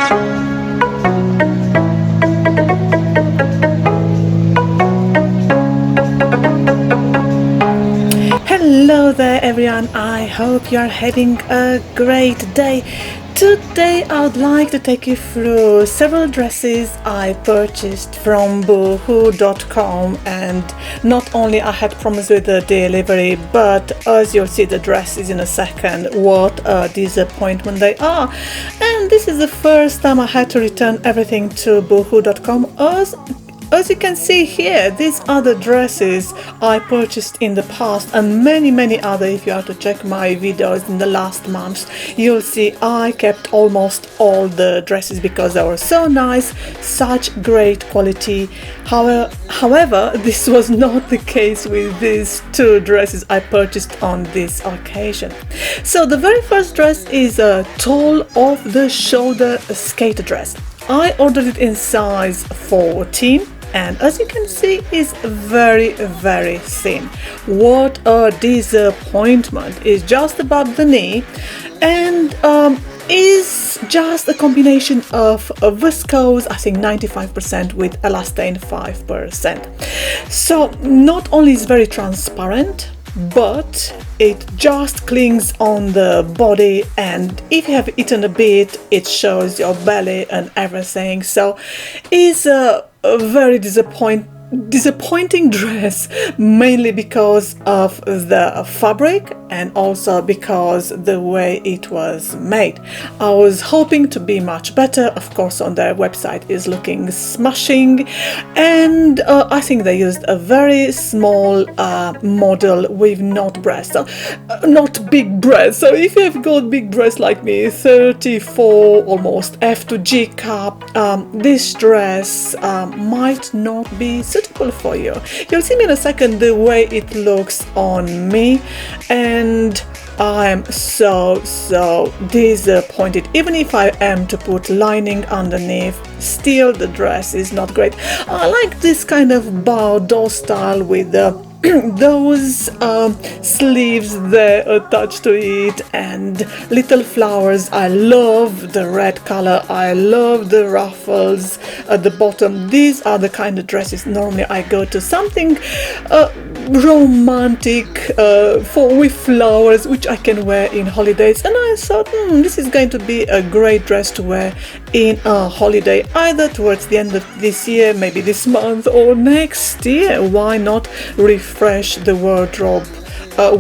Hello there everyone, I hope you are having a great day. Today I would like to take you through several dresses I purchased from BOOHOO.com, and not only I had promised with the delivery, but as you'll see the dresses in a second, what a disappointment they are. And this is the first time I had to return everything to BOOHOO.com. As you can see here, these are the dresses I purchased in the past, and many other. If you are to check my videos in the last months, you'll see I kept almost all the dresses because they were so nice, such great quality. However, this was not the case with these two dresses I purchased on this occasion. So the very first dress is a tall off-the-shoulder skater dress. I ordered it in size 14. And as you can see, it's very thin. What a disappointment. It's just above the knee, and is just a combination of viscose, I think 95%, with elastane 5%. So not only is very transparent, but it just clings on the body, and if you have eaten a bit, it shows your belly and everything. So it's a very disappointing dress, mainly because of the fabric and also because the way it was made. I was hoping to be much better. Of course, on their website is looking smashing, and I think they used a very small model with not breasts, so, not big breasts. So if you have got big breasts like me, 34 almost F to G cup, this dress might not be suitable for you. You'll see me in a second the way it looks on me, and I'm so disappointed. Even if I am to put lining underneath, still the dress is not great. I like this kind of Bordeaux style with those sleeves there attached to it and little flowers. I love the red color, I love the ruffles at the bottom. These are the kind of dresses normally I go to, something romantic with flowers, which I can wear in holidays. And I thought, this is going to be a great dress to wear in a holiday, either towards the end of this year, maybe this month, or next year. Why not refresh the wardrobe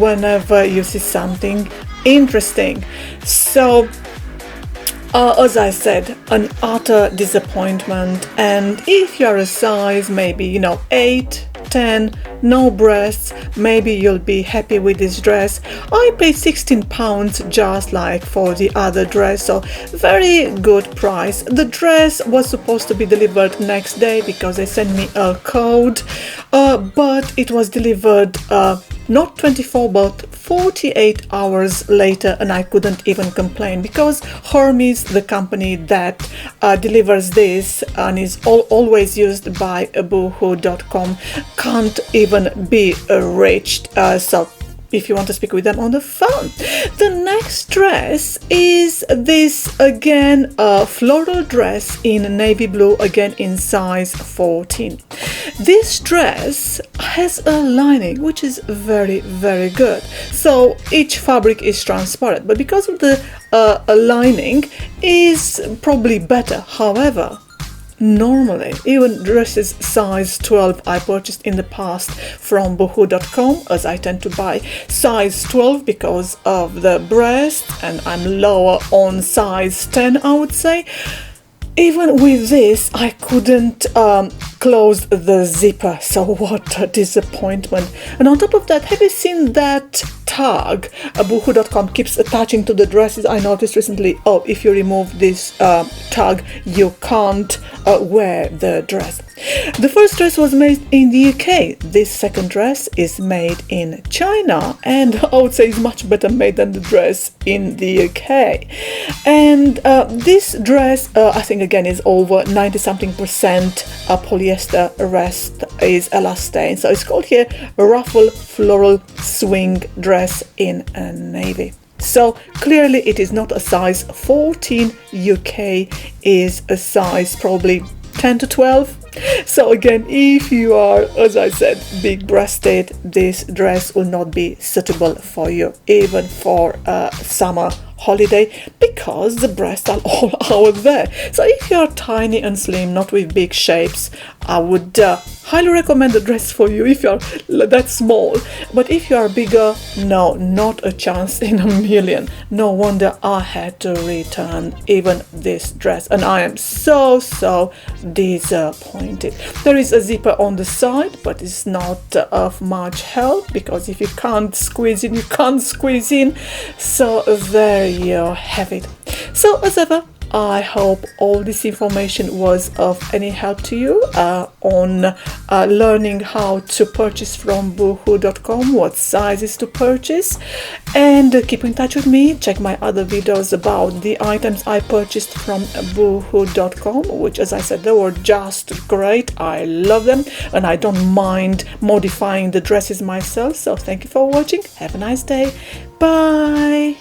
whenever you see something interesting? So as I said, an utter disappointment. And if you're a size maybe 8, 10, no breasts, maybe you'll be happy with this dress. I paid £16 just like for the other dress, so very good price. The dress was supposed to be delivered next day because they sent me a code, but it was delivered not 24 but 48 hours later, and I couldn't even complain because Hermes, the company that delivers this and is always used by BOOHOO.com, can't even be reached. So if you want to speak with them on the phone. The next dress is this, again a floral dress in navy blue, again in size 14. This dress has a lining which is very good, so each fabric is transparent, but because of the lining is probably better. However, normally, even dresses size 12 I purchased in the past from BOOHOO.com, as I tend to buy size 12 because of the breast, and I'm lower on size 10, I would say. Even with this, I couldn't close the zipper, so what a disappointment. And on top of that, have you seen that tag BOOHOO.com keeps attaching to the dresses? I noticed recently, if you remove this tag, you can't wear the dress. The first dress was made in the UK. This second dress is made in China, and I would say is much better made than the dress in the UK. And this dress, I think again, is over 90-something% polyester, rest is elastane. So it's called here a ruffle floral swing dress in a navy. So clearly it is not a size 14. UK is a size probably 10 to 12. So again, if you are, as I said, big breasted, this dress will not be suitable for you, even for a summer holiday, because the breasts are all out there. So if you are tiny and slim, not with big shapes, I would highly recommend the dress for you if you're that small. But if you are bigger, no, not a chance in a million. No wonder I had to return even this dress, and I am so disappointed. There is a zipper on the side, but it's not of much help, because if you can't squeeze in, you can't squeeze in. So there you have it. So as ever, I hope all this information was of any help to you on learning how to purchase from BOOHOO.com, what sizes to purchase, and keep in touch with me. Check my other videos about the items I purchased from BOOHOO.com, which, as I said, they were just great. I love them, and I don't mind modifying the dresses myself. So thank you for watching. Have a nice day. Bye.